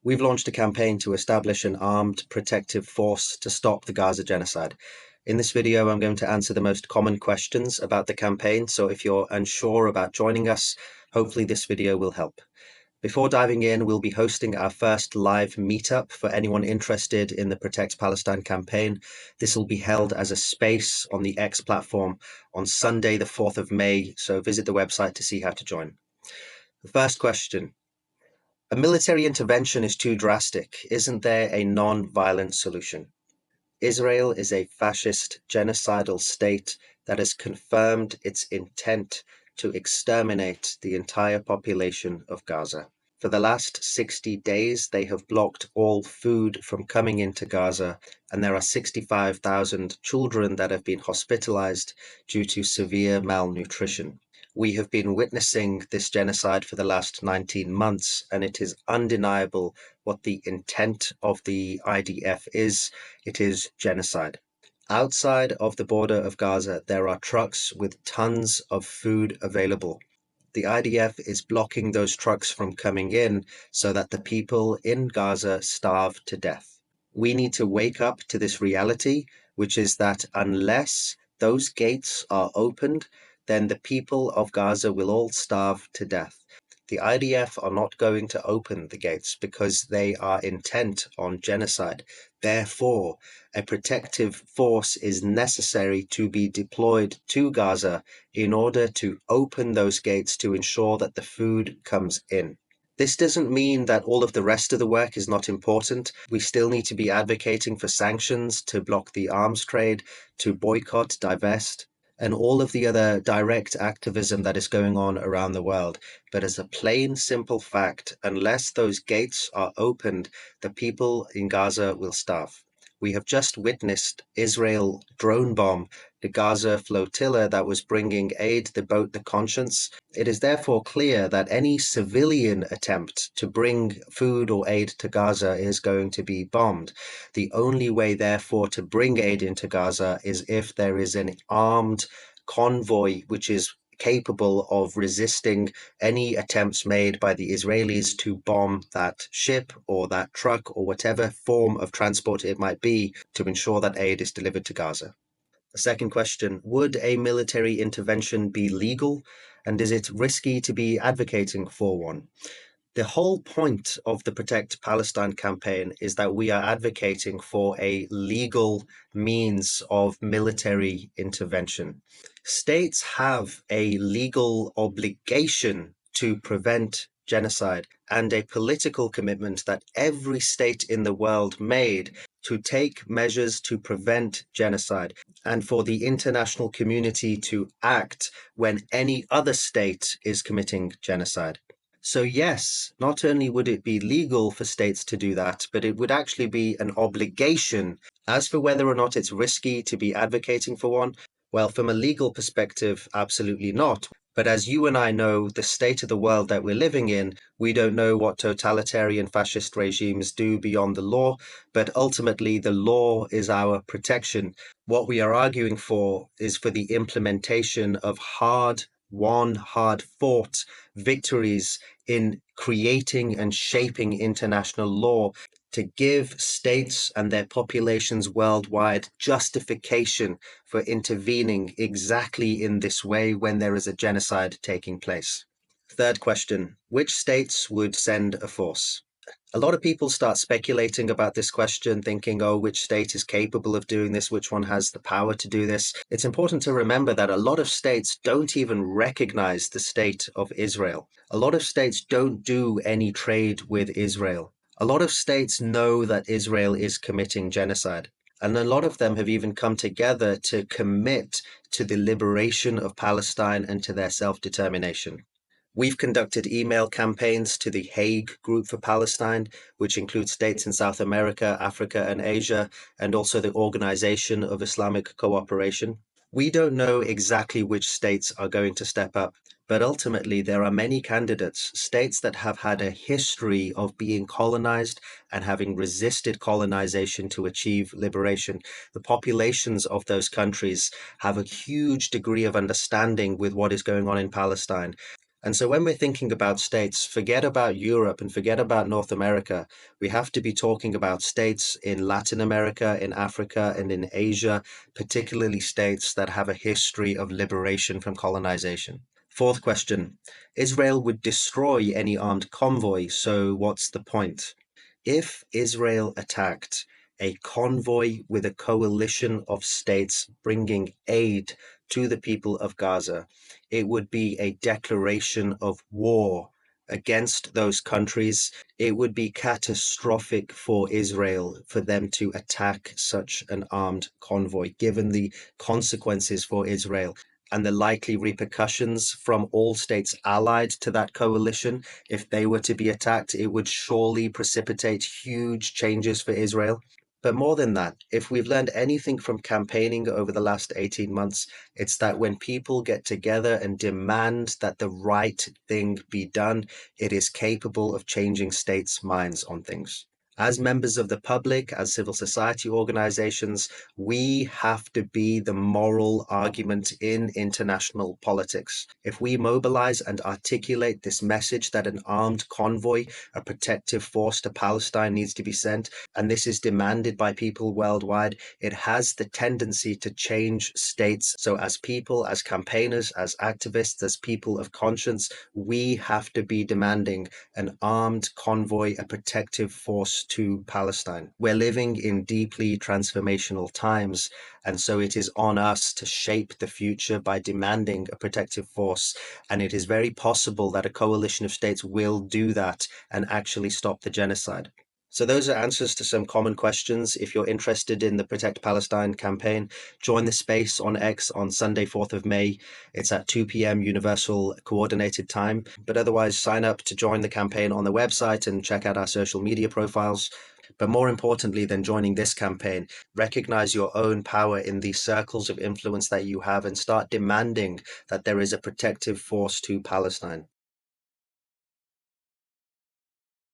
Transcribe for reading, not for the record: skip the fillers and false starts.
We've launched a campaign to establish an armed protective force to stop the Gaza genocide. In this video, I'm going to answer the most common questions about the campaign, so if you're unsure about joining us, hopefully this video will help. Before diving in, we'll be hosting our first live meetup for anyone interested in the Protect Palestine campaign. This will be held as a space on the X platform on Sunday, the 4th of May, so visit the website to see how to join. The first question. A military intervention is too drastic. Isn't there a non-violent solution? Israel is a fascist, genocidal state that has confirmed its intent to exterminate the entire population of Gaza. For the last 60 days, they have blocked all food from coming into Gaza, and there are 65,000 children that have been hospitalized due to severe malnutrition. We have been witnessing this genocide for the last 19 months, and it is undeniable what the intent of the IDF is. It is genocide. Outside of the border of Gaza, there are trucks with tons of food available. The IDF is blocking those trucks from coming in so that the people in Gaza starve to death. We need to wake up to this reality, which is that unless those gates are opened, then the people of Gaza will all starve to death. The IDF are not going to open the gates because they are intent on genocide. Therefore, a protective force is necessary to be deployed to Gaza in order to open those gates to ensure that the food comes in. This doesn't mean that all of the rest of the work is not important. We still need to be advocating for sanctions to block the arms trade, to boycott, divest, and all of the other direct activism that is going on around the world. But as a plain, simple fact, unless those gates are opened, the people in Gaza will starve. We have just witnessed Israel drone bomb the Gaza flotilla that was bringing aid, the boat The Conscience. It is therefore clear that any civilian attempt to bring food or aid to Gaza is going to be bombed. The only way, therefore, to bring aid into Gaza is if there is an armed convoy which is capable of resisting any attempts made by the Israelis to bomb that ship or that truck or whatever form of transport it might be to ensure that aid is delivered to Gaza. The second question, would a military intervention be legal, and is it risky to be advocating for one? The whole point of the Protect Palestine campaign is that we are advocating for a legal means of military intervention. States have a legal obligation to prevent genocide and a political commitment that every state in the world made to take measures to prevent genocide and for the international community to act when any other state is committing genocide. So yes, not only would it be legal for states to do that, but it would actually be an obligation. As for whether or not it's risky to be advocating for one, well, from a legal perspective, absolutely not. But as you and I know, the state of the world that we're living in, we don't know what totalitarian fascist regimes do beyond the law, but ultimately the law is our protection. What we are arguing for is for the implementation of hard-won, hard-fought victories in creating and shaping international law to give states and their populations worldwide justification for intervening exactly in this way when there is a genocide taking place. Third question, which states would send a force? A lot of people start speculating about this question, thinking, oh, which state is capable of doing this? Which one has the power to do this? It's important to remember that a lot of states don't even recognize the state of Israel. A lot of states don't do any trade with Israel. A lot of states know that Israel is committing genocide, and a lot of them have even come together to commit to the liberation of Palestine and to their self-determination. We've conducted email campaigns to the Hague Group for Palestine, which includes states in South America, Africa, and Asia, and also the Organization of Islamic Cooperation. We don't know exactly which states are going to step up, but ultimately there are many candidates, states that have had a history of being colonized and having resisted colonization to achieve liberation. The populations of those countries have a huge degree of understanding with what is going on in Palestine. And so when we're thinking about states, forget about Europe and forget about North America. We have to be talking about states in Latin America, in Africa, and in Asia, particularly states that have a history of liberation from colonization. Fourth question, Israel would destroy any armed convoy, so what's the point? If Israel attacked a convoy with a coalition of states bringing aid to the people of Gaza, it would be a declaration of war against those countries. It would be catastrophic for Israel for them to attack such an armed convoy, given the consequences for Israel and the likely repercussions from all states allied to that coalition. If they were to be attacked, it would surely precipitate huge changes for Israel. But more than that, if we've learned anything from campaigning over the last 18 months, it's that when people get together and demand that the right thing be done, it is capable of changing states' minds on things. As members of the public, as civil society organizations, we have to be the moral argument in international politics. If we mobilize and articulate this message that an armed convoy, a protective force to Palestine needs to be sent, and this is demanded by people worldwide, it has the tendency to change states. So as people, as campaigners, as activists, as people of conscience, we have to be demanding an armed convoy, a protective force to Palestine. We're living in deeply transformational times, and so it is on us to shape the future by demanding a protective force. And it is very possible that a coalition of states will do that and actually stop the genocide. So those are answers to some common questions. If you're interested in the Protect Palestine campaign, join the space on X on Sunday, 4th of May. It's at 2 p.m. Universal Coordinated Time. But otherwise, sign up to join the campaign on the website and check out our social media profiles. But more importantly than joining this campaign, recognize your own power in these circles of influence that you have and start demanding that there is a protective force to Palestine.